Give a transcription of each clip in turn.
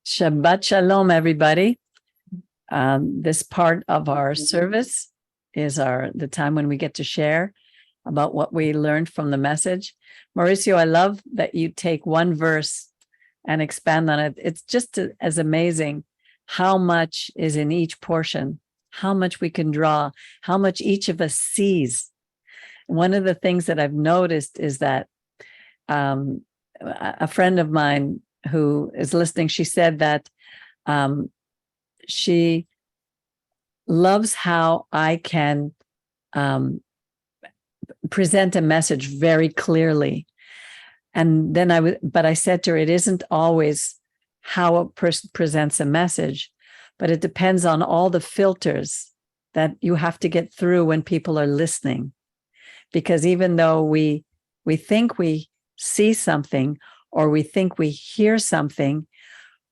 Shabbat Shalom, everybody. This part of our service is the time when we get to share about what we learned from the message. Mauricio, I love that you take one verse and expand on it. It's just as amazing how much is in each portion, how much we can draw, how much each of us sees. One of the things that I've noticed is that a friend of mine who is listening, she said that she loves how I can present a message very clearly. And then I said to her, it isn't always how a person presents a message, but it depends on all the filters that you have to get through when people are listening. Because even though we think we see something or we think we hear something,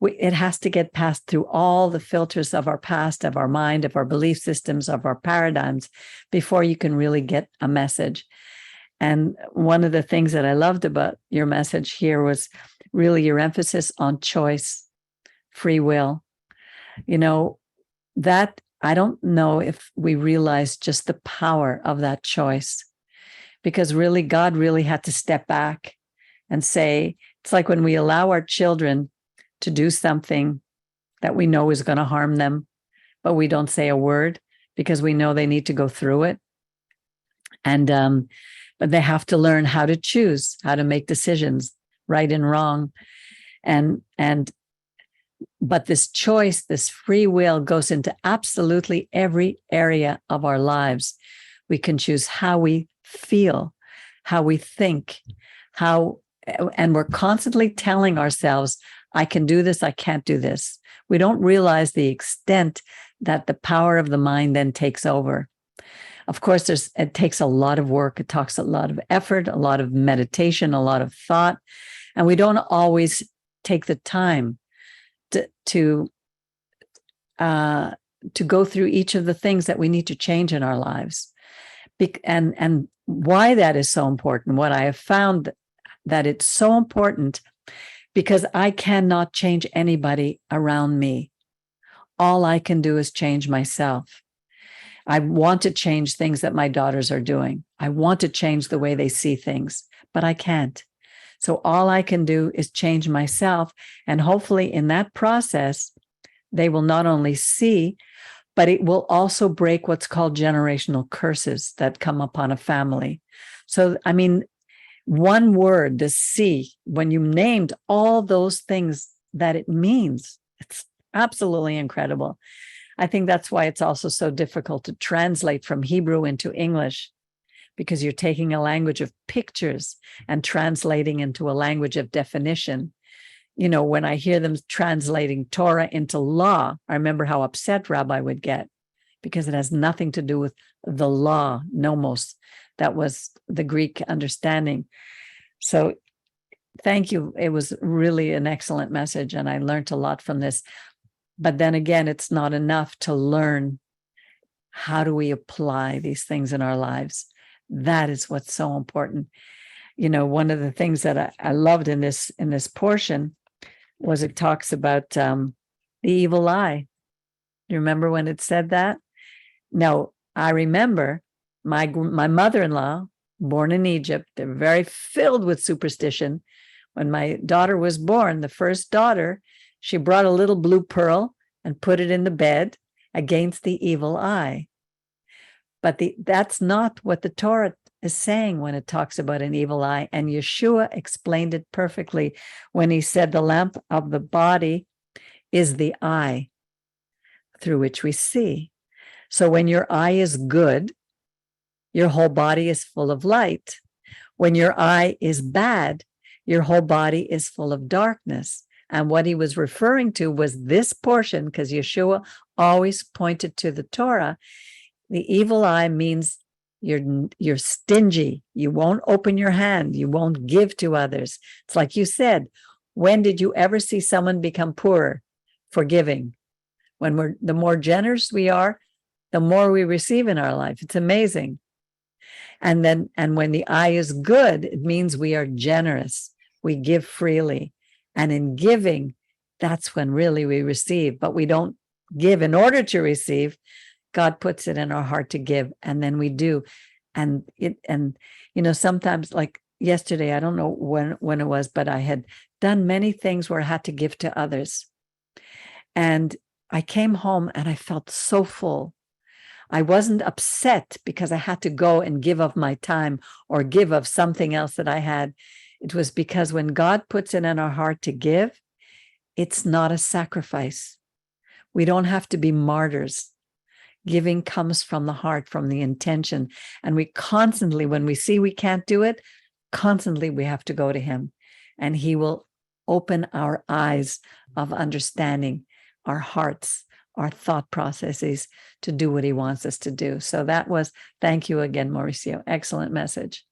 it has to get passed through all the filters of our past, of our mind, of our belief systems, of our paradigms, before you can really get a message. And one of the things that I loved about your message here was really your emphasis on choice, free will. You know, that I don't know if we realize just the power of that choice, because really God really had to step back and say, it's like when we allow our children to do something that we know is going to harm them, but we don't say a word because we know they need to go through it. And but they have to learn how to choose, how to make decisions, right and wrong. But this choice, this free will goes into absolutely every area of our lives. We can choose how we feel, how we think, and we're constantly telling ourselves, I can do this, I can't do this. We don't realize the extent that the power of the mind then takes over. Of course, it takes a lot of work. It takes a lot of effort, a lot of meditation, a lot of thought. And we don't always take the time to go through each of the things that we need to change in our lives. And why that is so important, what I have found that it's so important, because I cannot change anybody around me. All I can do is change myself. I want to change things that my daughters are doing. I want to change the way they see things, but I can't. So all I can do is change myself. And hopefully in that process, they will not only see, but it will also break what's called generational curses that come upon a family. So, I mean, one word, the see, when you named all those things that it means, it's absolutely incredible. I think that's why it's also so difficult to translate from Hebrew into English, because you're taking a language of pictures and translating into a language of definition. You know, when I hear them translating Torah into law, I remember how upset Rabbi would get, because it has nothing to do with the law, nomos. That was the Greek understanding. So thank you. It was really an excellent message, and I learned a lot from this. But then again, it's not enough to learn how do we apply these things in our lives. That is what's so important. You know, one of the things that I loved in this portion was it talks about the evil eye. You remember when it said that? Now, I remember my mother-in-law, born in Egypt, they're very filled with superstition. When my daughter was born, the first daughter, she brought a little blue pearl and put it in the bed against the evil eye. But that's not what the Torah is saying when it talks about an evil eye. And Yeshua explained it perfectly when he said the lamp of the body is the eye through which we see. So when your eye is good, your whole body is full of light. When your eye is bad, your whole body is full of darkness. And what he was referring to was this portion, because Yeshua always pointed to the Torah. The evil eye means you're stingy. You won't open your hand. You won't give to others. It's like you said, when did you ever see someone become poorer for giving? When the more generous we are, the more we receive in our life. It's amazing. And when the eye is good, it means we are generous. we give freely. And in giving, that's when really we receive, but we don't give in order to receive. God puts it in our heart to give, and then we do. And sometimes, like yesterday, I don't know when it was, but I had done many things where I had to give to others. And I came home and I felt so full. I wasn't upset because I had to go and give of my time or give of something else that I had. It was because when God puts it in our heart to give, it's not a sacrifice. We don't have to be martyrs. Giving comes from the heart, from the intention. And we constantly, when we see we can't do it, constantly we have to go to him. And he will open our eyes of understanding, our hearts, our thought processes to do what he wants us to do. So thank you again, Mauricio. Excellent message.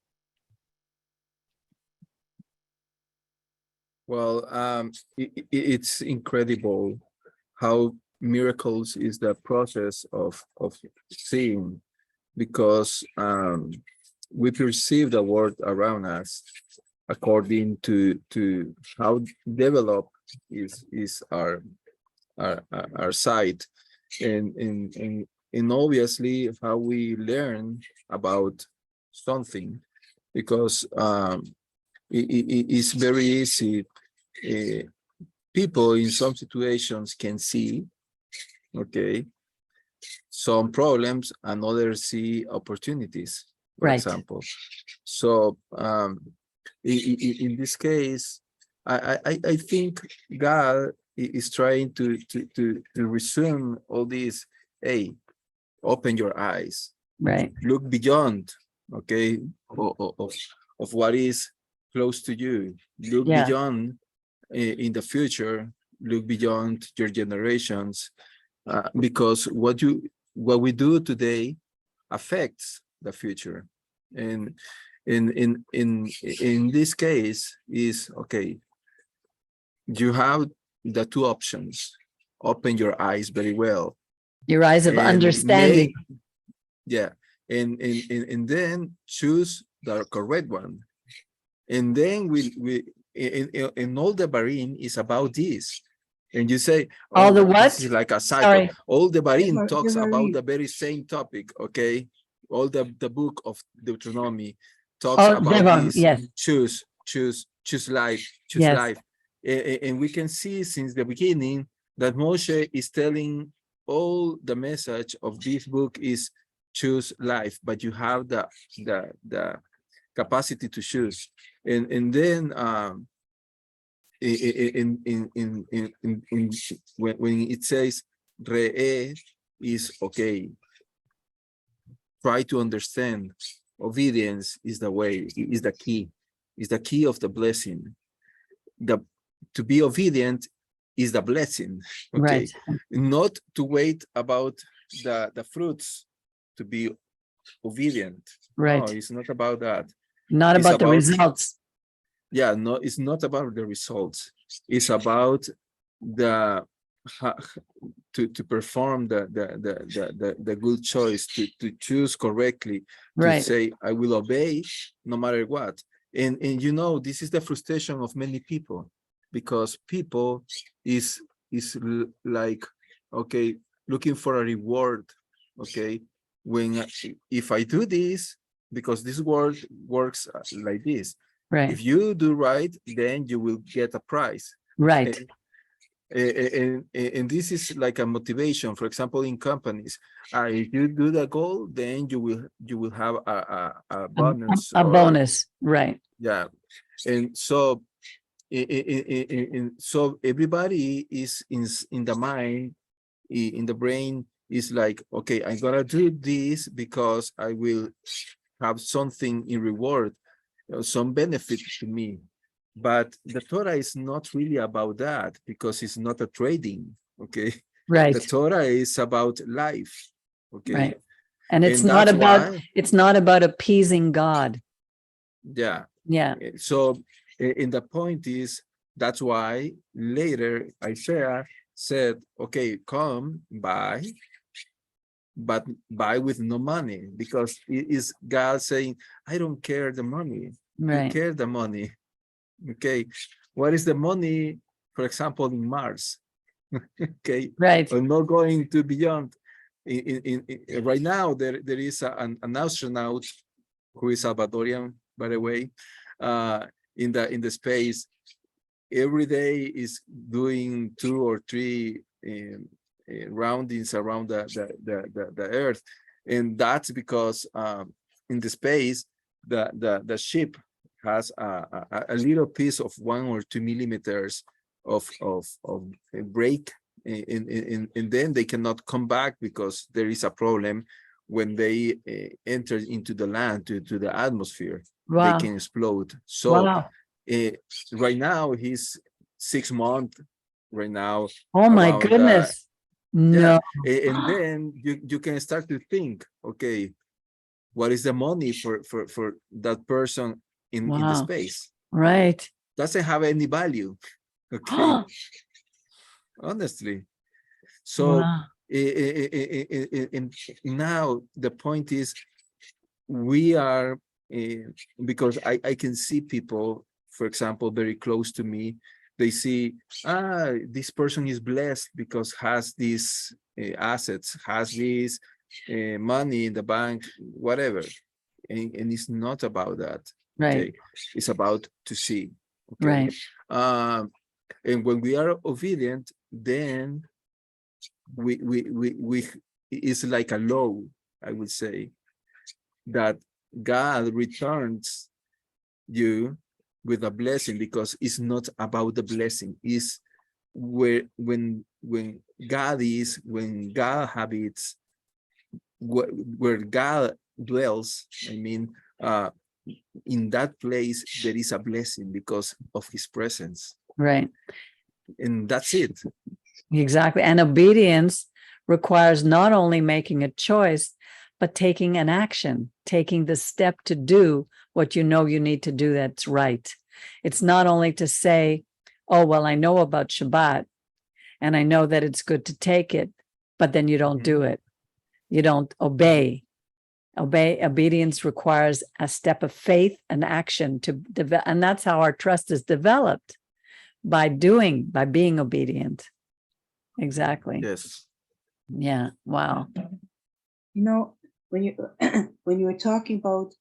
Well, it's incredible how miracles is the process of seeing, because we perceive the world around us according to how developed is our sight, and obviously how we learn about something, because it's very easy. People in some situations can see, okay, some problems, and others see opportunities, for example. So in this case, I think God is trying to resume all this. Hey, open your eyes, look beyond, okay, of what is close to you, look beyond in the future, look beyond your generations, because what we do today affects the future. And in this case is, okay, you have the two options. Open your eyes very well, your eyes of understanding. And then choose the correct one. And then in all the Barim is about this. And you say, all the what? This is like a cycle. Sorry. All the Barim talks about the very same topic, okay? All the book of Deuteronomy talks about this. Yes. Choose life, choose life. And we can see since the beginning that Moshe is telling all the message of this book is choose life, but you have the capacity to choose. And then when it says re'eh is okay, try to understand. Obedience is the way, is the key of the blessing. To be obedient is the blessing, okay? Not to wait about the fruits to be obedient. No, it's not about that. Not about the results. Yeah, no, it's not about the results. It's about to perform the good choice, to choose correctly, to say, I will obey no matter what. And this is the frustration of many people, because people is like, okay, looking for a reward, okay, when if I do this, because this world works like this. If you do right, then you will get a prize. And this is like a motivation. For example, in companies, if you do the goal, then you will have a bonus. A bonus, Yeah, and so so everybody is in the mind, in the brain, is like, okay, I'm gonna do this because I will have something in reward, some benefit to me. But the Torah is not really about that, because it's not a trading, okay? The Torah is about life, okay? And it's not about appeasing God. Yeah. So, and the point is, that's why later Isaiah said, okay, come buy, but buy with no money, because it is God saying, I don't care the money. You care the money. Okay, what is the money, for example, in Mars? Okay, Right. or not going to beyond. Right now, there is an astronaut who is Salvadorian, by the way, in the space. Every day is doing 2 or 3 roundings around the Earth, and that's because in the space the ship has a little piece of 1 or 2 millimeters of a break, and then they cannot come back because there is a problem when they enter into the land, to the atmosphere. They Wow. can explode. So Wow. right now he's 6 months right now Oh my around goodness. yeah, No. and then you can start to think, okay, what is the money for that person in the Wow. space? Right. Doesn't have any value. Okay, honestly. So Wow. and now the point is, we are because I can see people, for example, very close to me. They see, this person is blessed because has these assets, has this money in the bank, whatever, and it's not about that. Right. Okay, it's about to see. Okay, Right. and when we are obedient, then we it's like a law, I would say, that God returns you with a blessing, because it's not about the blessing. It's when God is, when God habits, where God dwells. I mean, in that place there is a blessing because of His presence, Right. and that's it. Exactly. And obedience requires not only making a choice, but taking an action, taking the step to do what you know you need to do that's right. It's not only to say, oh, well, I know about Shabbat and I know that it's good to take it, but then you don't do it. You don't obey. Obedience requires a step of faith and action to develop. And that's how our trust is developed, by being obedient. Exactly. Yes. Yeah. Wow. You know, when you when you were talking about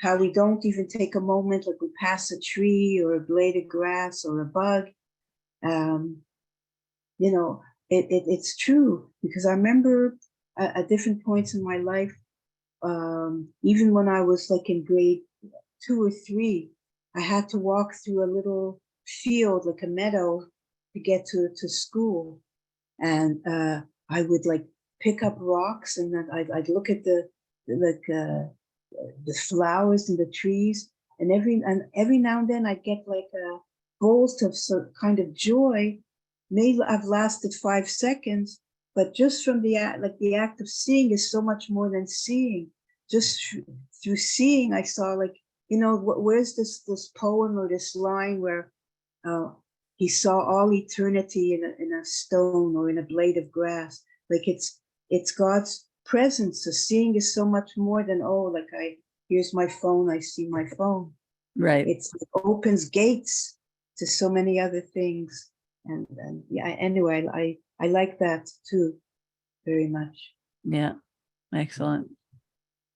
how we don't even take a moment, like we pass a tree or a blade of grass or a bug, you know, it's true, because I remember at different points in my life, even when I was like in grade 2 or 3, I had to walk through a little field, like a meadow, to get to school, and I would like pick up rocks, and then I'd look at the flowers and the trees, and every now and then I'd get like a bolt of some kind of joy. May have lasted 5 seconds, but just from the act of seeing is so much more than seeing. Just through seeing, I saw, like, where's this poem or this line where he saw all eternity in a stone or in a blade of grass. Like, it's God's presence. So seeing is so much more than, here's my phone, I see my phone. Right. It opens gates to so many other things. And yeah, anyway, I like that too very much. Yeah. Excellent.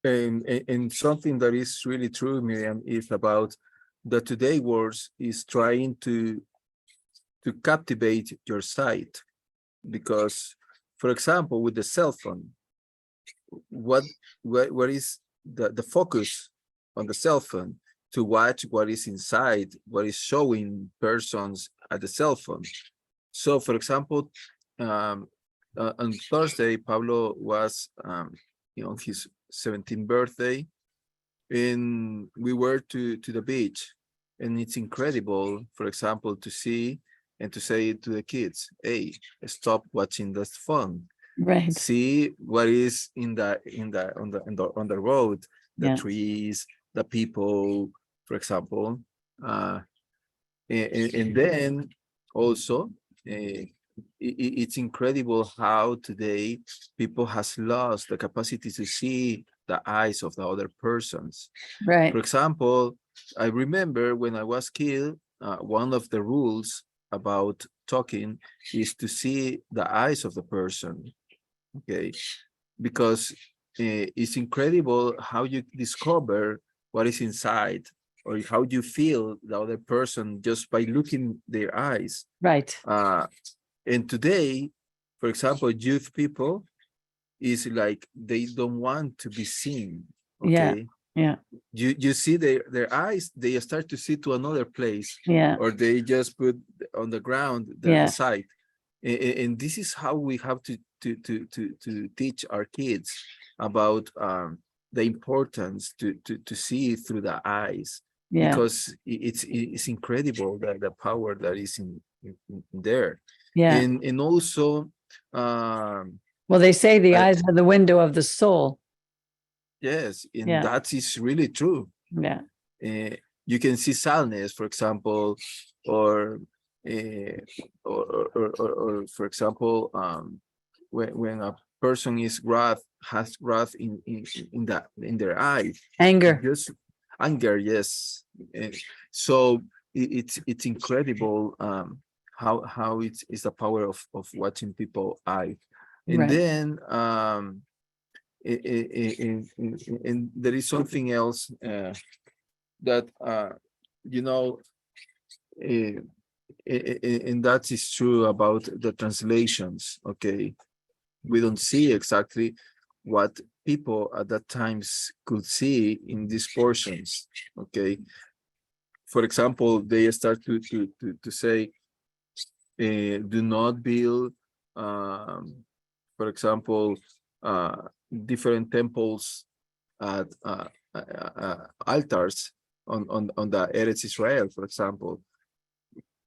And something that is really true, Miriam, is about the today words is trying to captivate your sight. Because, for example, with the cell phone, what is the focus on the cell phone? To watch what is inside, what is showing persons at the cell phone. So, for example, on Thursday, Pablo was his 17th birthday, and we were to the beach, and it's incredible, for example, to see and to say to the kids, hey, stop watching this phone. Right. See what is on the road, the trees, the people, for example. And then also, it's incredible how today people has lost the capacity to see the eyes of the other persons. Right. For example, I remember when I was kid, one of the rules about talking is to see the eyes of the person. Okay, because it's incredible how you discover what is inside, or how you feel the other person just by looking their eyes. Right. And today, for example, youth people is like they don't want to be seen. Okay. Yeah. You see their eyes, they start to see to another place, Yeah. or they just put on the ground the sight. And this is how we have to teach our kids about the importance to see through the eyes, because it's incredible that the power that is in there. And also well, they say the eyes are the window of the soul. Yes, and that is really true. Yeah. You can see sadness, for example, or for example, when a person has wrath in their eye. Anger. Just anger, yes. So it's incredible how it's the power of watching people eye. And then and there is something else that you know, and that is true about the translations. Okay, we don't see exactly what people at that times could see in these portions. Okay, for example, they start to say, do not build, for example, different temples at altars on the Eretz Israel, for example.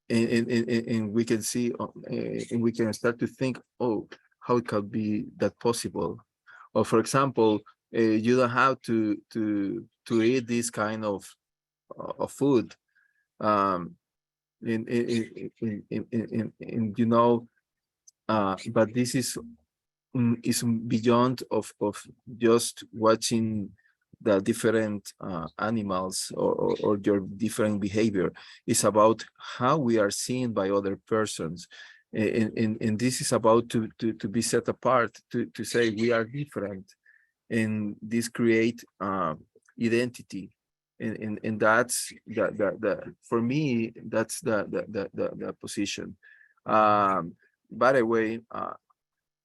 And we can see, and we can start to think, oh, how it could be that possible? Or for example, you don't have to eat this kind of food. In you know, but this is beyond of just watching the different animals or your different behavior. It's about how we are seen by other persons, and this is about to be set apart, to say we are different, and this create identity. And that's the for me, that's the position. By the way,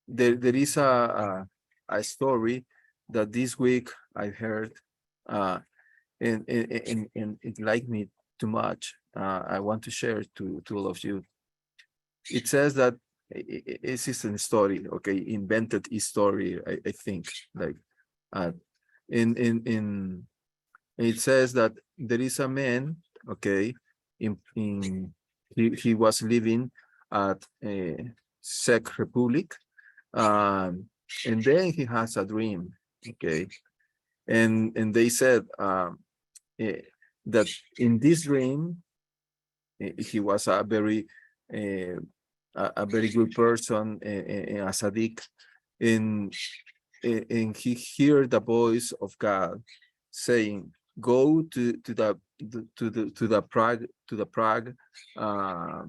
there is a story that this week I heard, and it liked me too much. I want to share to all of you. It says that it is a story, okay, invented story, I think, like, in it says that there is a man, okay, he was living at a Czech Republic, and then he has a dream, okay, and they said that in this dream he was a very good person, a tzaddik, and he heard the voice of God saying, go to the Prague, how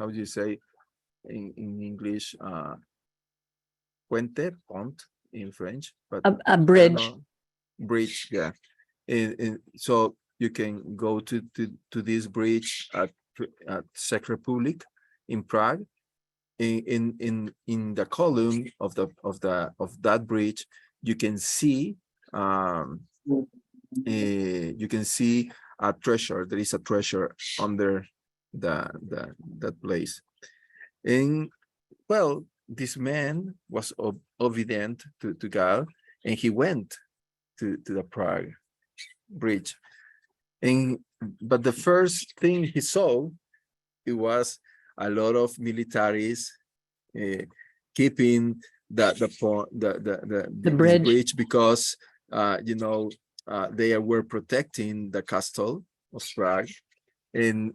do you say in English, pont in French, but a bridge. Bridge, yeah. And so you can go to this bridge at Czech Republic in Prague. In the column of that bridge, you can see you can see a treasure. There is a treasure under that place. And well, this man was obedient to God, and he went to the Prague bridge. But the first thing he saw, it was a lot of militaries keeping the bridge, because you know, they were protecting the castle of Prague, and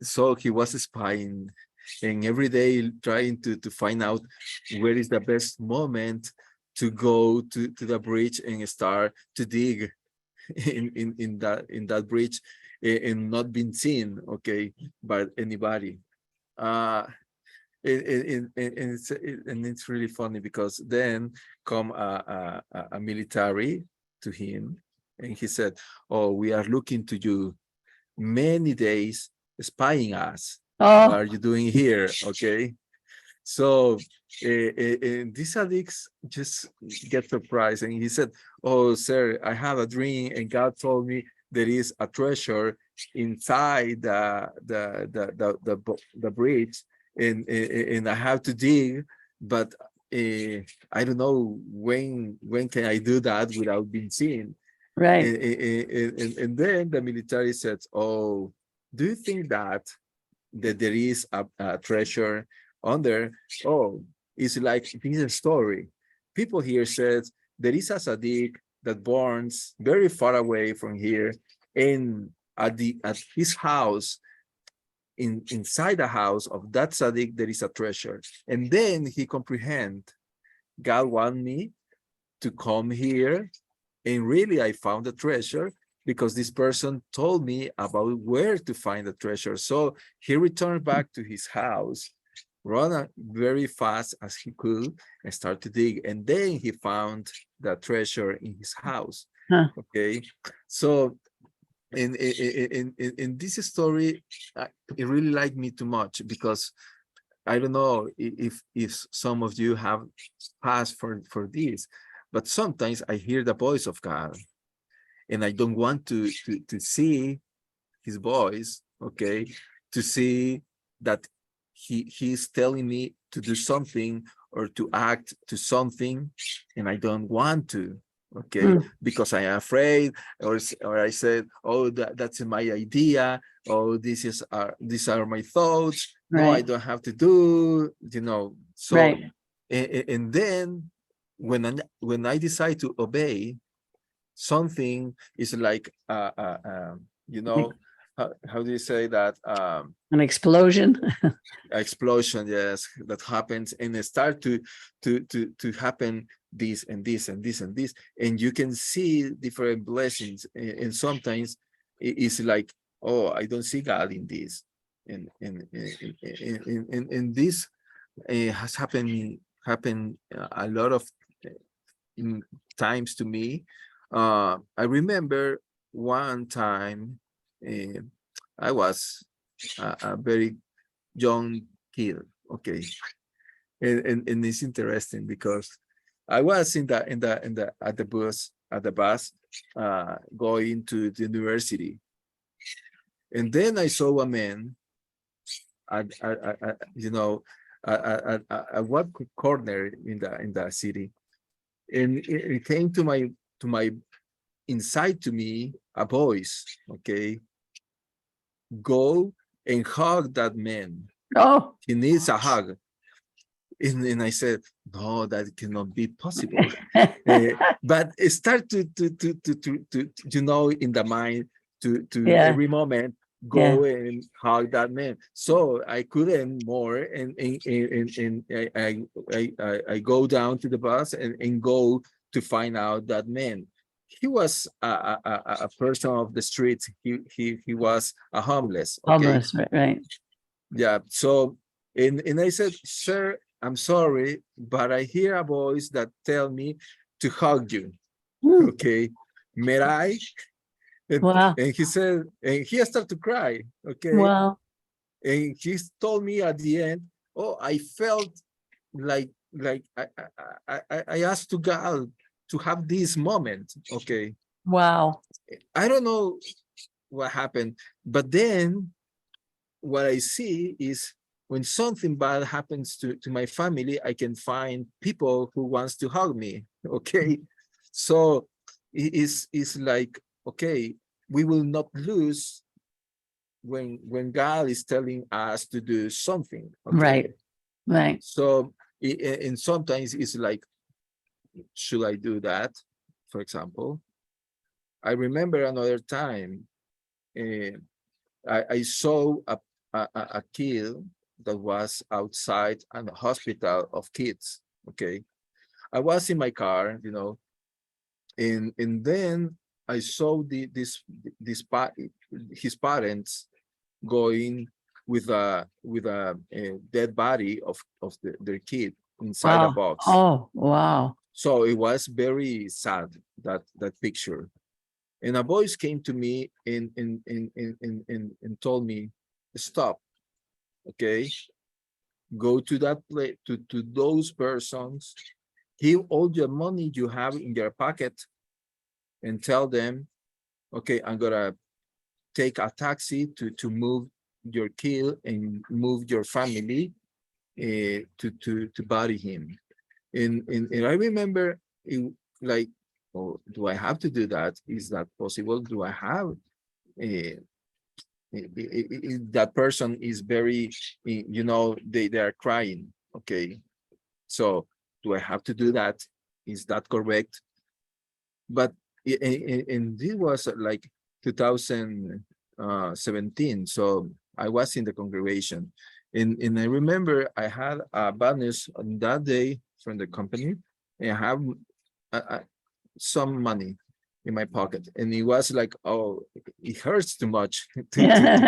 so he was spying, and every day trying to find out where is the best moment to go to the bridge and start to dig in that bridge and not being seen, okay, by anybody. And it's really funny because then come a military to him, and he said, "Oh, we are looking to you many days, spying us. What are Oh, you doing here?" Okay, so these addicts just get surprised, and he said, "Oh, sir, I have a dream, and God told me there is a treasure inside the bridge, and I have to dig, but I don't know when can I do that without being seen." right. And then the military said, "Oh, do you think that there is a treasure under? Oh, it's like this story. People here said there is a tzaddik that burns very far away from here, and at his house, inside the house of that tzaddik, there is a treasure." And then he comprehend, God want me to come here, and really I found the treasure because this person told me about where to find the treasure. So he returned back to his house, run very fast as he could, and start to dig. And then he found the treasure in his house. Huh. Okay, so in this story, it really liked me too much because I don't know if some of you have passed for this, but sometimes I hear the voice of God, and I don't want to see his voice, okay, to see that he's telling me to do something or to act to something, and I don't want to, okay, because I am afraid, or I said, "Oh, that's my idea. Oh, these are my thoughts. No, I Right. don't have to do, So, Right. and then when I decide to obey, something is like how do you say that, An explosion. explosion, yes, that happens, and it start to happen, this and this and this and this, and you can see different blessings, and sometimes it's like, "Oh, I don't see God in this," and this has happened a lot of times to me. I remember one time, uh, I was a very young kid, okay, and it's interesting because I was at the bus going to the university, and then I saw a man at one corner in the city, and it came to my inside to me a voice, okay, "Go and hug that man. Oh, He needs a hug." And I said, "No, that cannot be possible." But it start to in the mind to yeah. every moment Yeah. go and hug that man. So I couldn't more, and I go down to the bus and go to find out that man. He was a person of the streets. He was a homeless. Okay, Homeless. Right. Right. yeah. So and I said, "Sir, I'm sorry, but I hear a voice that tell me to hug you. Hmm. Okay, may I?" Wow. And he said, and he started to cry. Okay, Wow. and he told me at the end, "Oh, I felt like I asked to God to have this moment." Okay, Wow. I don't know what happened, but then what I see is when something bad happens to my family, I can find people who wants to hug me. Okay, so it's like, okay, we will not lose when God is telling us to do something. Okay, Right. Right. so and sometimes it's like, should I do that? For example, I remember another time, uh, I saw a kid that was outside a hospital of kids. Okay, I was in my car, and then I saw his parents going with a dead body of their kid inside a Wow. box. Oh, wow. So it was very sad, that picture. And a voice came to me and told me, stop, okay? Go to that place, to those persons, give all your money you have in your pocket, and tell them, okay, I'm gonna take a taxi to move your kid and move your family to bury him. And I remember it, like, oh, do I have to do that? Is that possible? Do I have that person is very, they are crying. Okay. So do I have to do that? Is that correct? But and this was like 2017. So I was in the congregation, and I remember I had a bonus on that day from the company, and I have some money in my pocket, and it was like, oh, it hurts too much to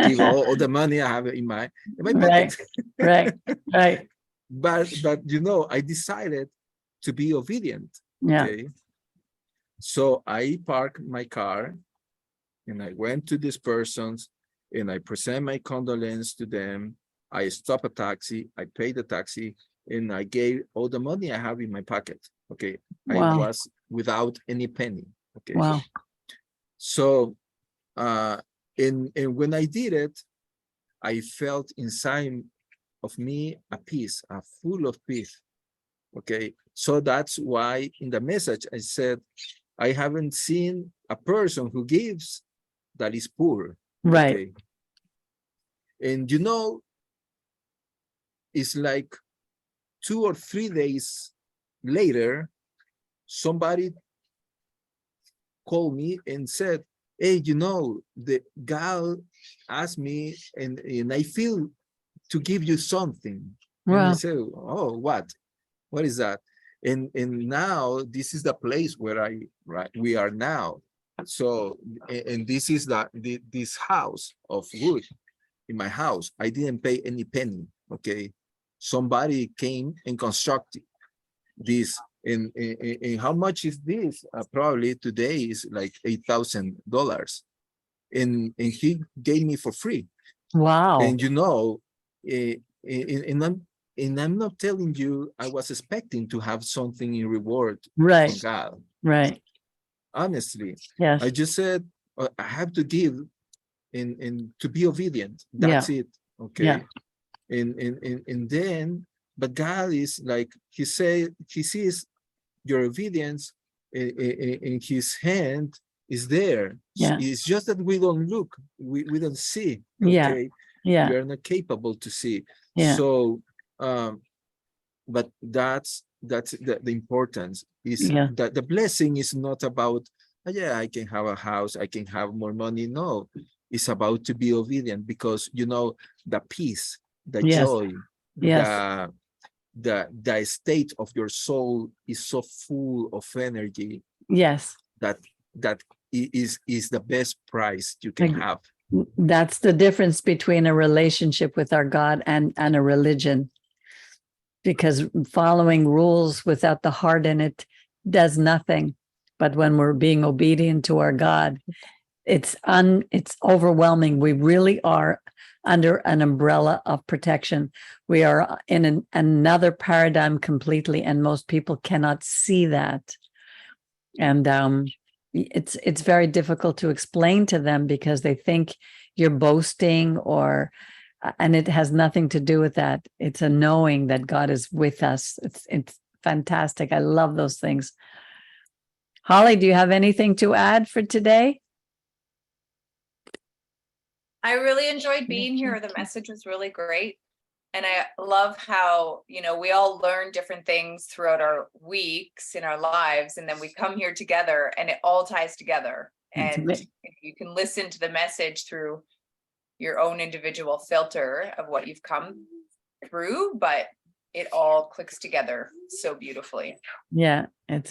give all the money I have in my pocket. Right. But I decided to be obedient. Yeah. Okay. So I parked my car and I went to these persons and I present my condolence to them. I stopped a taxi, I paid the taxi, and I gave all the money I have in my pocket. Okay. I Wow. was without any penny. Okay. Wow. So and when I did it, I felt inside of me a peace, a full of peace. Okay. So that's why in the message I said, I haven't seen a person who gives that is poor. Right. Okay. And it's like 2 or 3 days later, somebody called me and said, hey, the gal asked me and I feel to give you something. And I Wow. said, oh, what is that? And now this is the place where we are now. So, and this is this house of wood in my house. I didn't pay any penny. Okay. Somebody came and constructed this. And how much is this? Probably today is like $8,000. And he gave me for free. Wow. And and I'm not telling you I was expecting to have something in reward Right. from God. Right. Honestly, Yes. I just said I have to give and to be obedient. That's it. Okay. Yeah. And then, but God is like, he sees your obedience in his hand is there. Yeah. It's just that we don't look, we don't see. Yeah. Okay. Yeah. We are not capable to see. Yeah. So but that's the importance is Yeah. that the blessing is not about, yeah, I can have a house, I can have more money. No, it's about to be obedient, because the peace, the Yes. joy, Yes. the state of your soul is so full of energy Yes. that is the best price you can have. That's the difference between a relationship with our God and a religion, because following rules without the heart in it does nothing. But when we're being obedient to our God, it's overwhelming. We really are under an umbrella of protection. We are in another paradigm completely, and most people cannot see that. And it's very difficult to explain to them, because they think you're boasting, and it has nothing to do with that. It's a knowing that God is with us. It's fantastic. I love those things. Holly, do you have anything to add for today? I really enjoyed being here. The message was really great. And I love how, we all learn different things throughout our weeks in our lives. And then we come here together and it all ties together. And you can listen to the message through your own individual filter of what you've come through. But it all clicks together so beautifully. Yeah, that's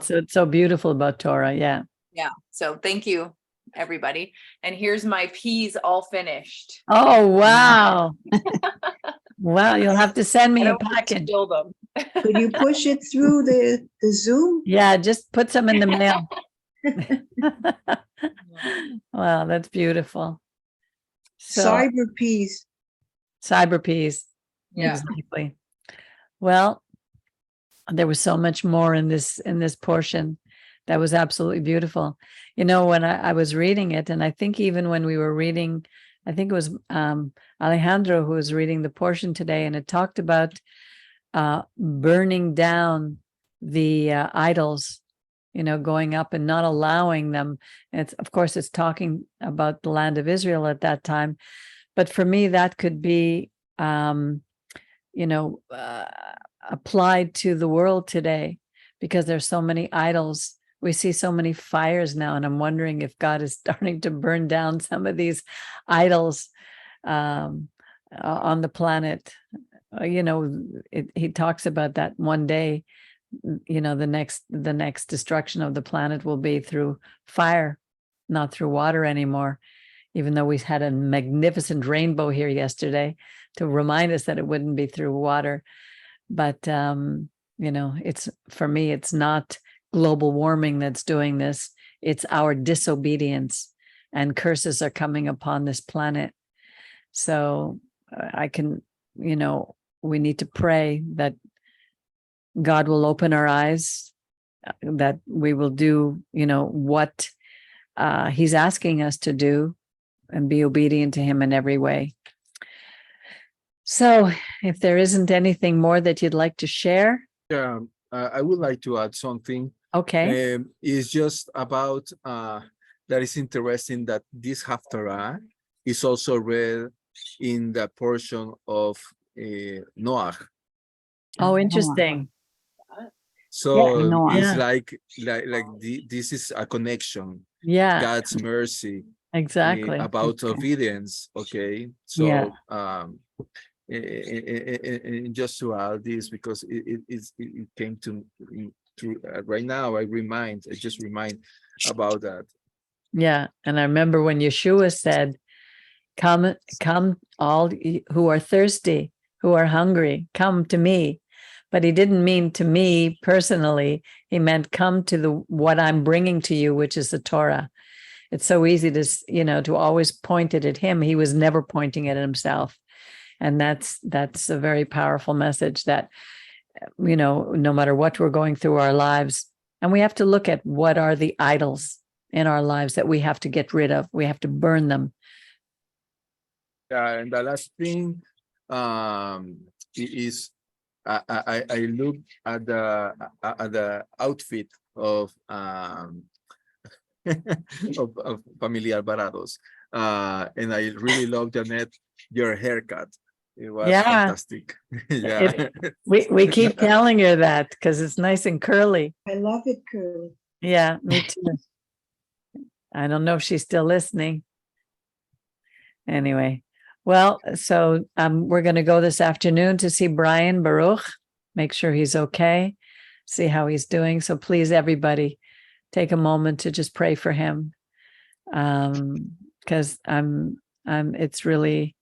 what's so beautiful about Torah. Yeah. Yeah. So thank you, everybody. And here's my peas all finished. Oh, wow. Wow, you'll have to send I me a don't want to package. spill them. Could you push it through the Zoom? Yeah, just put some in the mail. Wow, that's beautiful. So Cyber peas. cyber peas. Yeah. Exactly. Well, there was so much more in this portion that was absolutely beautiful. You know, when I was reading it, and I think even when we were reading, I think it was Alejandro who was reading the portion today, and it talked about burning down the idols, you know, going up and not allowing them. And it's, of course, it's talking about the land of Israel at that time. But for me, that could be, you know, applied to the world today, because there's so many idols. We see so many fires now, and I'm wondering if God is starting to burn down some of these idols on the planet. You know, he talks about that one day, you know, the next destruction of the planet will be through fire, not through water anymore, even though we had a magnificent rainbow here yesterday to remind us that it wouldn't be through water. But, you know, it's, for me, it's not global warming that's doing this. It's our disobedience, and curses are coming upon this planet. So I can, you know, we need to pray that God will open our eyes, that we will do, you know, what he's asking us to do, and be obedient to him in every way. So if there isn't anything more that you'd like to share. Yeah, I would like to add something. Okay. It's just about that is interesting that this Haftarah is also read in the portion of Noah. Oh, interesting. So Noah. it's Yeah. like this is a connection. Yeah, God's mercy exactly. about Okay. obedience. Okay, so Yeah. and just to add this, because it came to right now. I just remind about that. Yeah. And I remember when Yeshua said, come all who are thirsty, who are hungry, come to me. But he didn't mean to me personally. He meant come to what I'm bringing to you, which is the Torah. It's so easy to, you know, to always point it at him. He was never pointing it at himself. And that's a very powerful message, that, you know, no matter what we're going through our lives, and we have to look at what are the idols in our lives that we have to get rid of. We have to burn them. And the last thing is I look at the outfit of of Familia Alvarado's, and I really love, Janet, your haircut. It was fantastic. Yeah. We keep telling her that because it's nice and curly. I love it, curly. Yeah, me too. I don't know if she's still listening. Anyway, well, so we're going to go this afternoon to see Brian Baruch, make sure he's okay, see how he's doing. So please, everybody, take a moment to just pray for him, because it's really,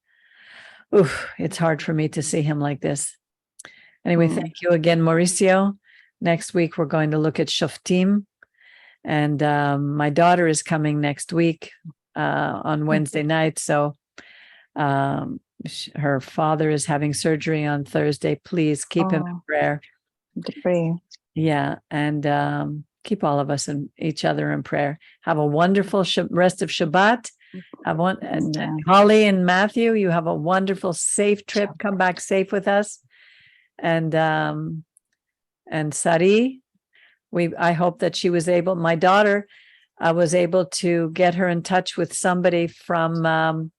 it's hard for me to see him like this. Anyway, thank you again, Mauricio. Next week, we're going to look at Shoftim. And my daughter is coming next week on Wednesday night. So her father is having surgery on Thursday. Please keep him in prayer. Pray. Yeah. And keep all of us and each other in prayer. Have a wonderful rest of Shabbat. And Holly and Matthew, you have a wonderful, safe trip. Come back safe with us. And Sari, I hope that she was able, my daughter was able to get her in touch with somebody from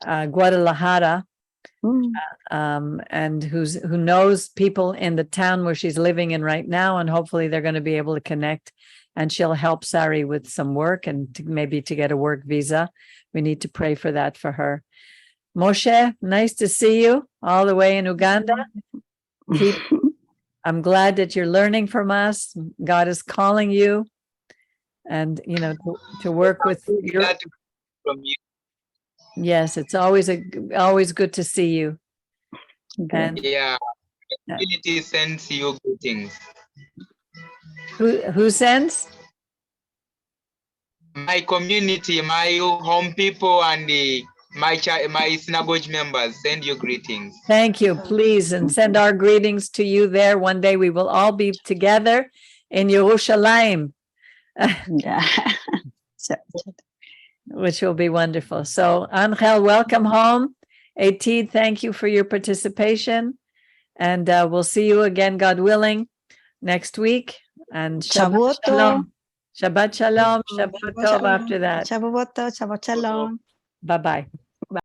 Guadalajara, and who knows people in the town where she's living in right now, and hopefully they're going to be able to connect, and she'll help Sari with some work and maybe to get a work visa. We need to pray for that for her. Moshe, nice to see you all the way in Uganda. I'm glad that you're learning from us. God is calling you, and to work with your. Glad to from you. Yes, it's always good to see you. And Yeah, community sends you greetings. who sends? My community, my home people, and my synagogue members send you greetings. Thank you, please, and send our greetings to you there. One day we will all be together in Yerushalayim. Yeah. Which will be wonderful. So, Angel, welcome home. Atid, thank you for your participation. And we'll see you again, God willing, next week. And Shabbat Shavuot Shalom. Shabbat Shalom. Shabbat Tov Shalom. after that. Shavuot Tov, Shabbat Shalom. Bye-bye.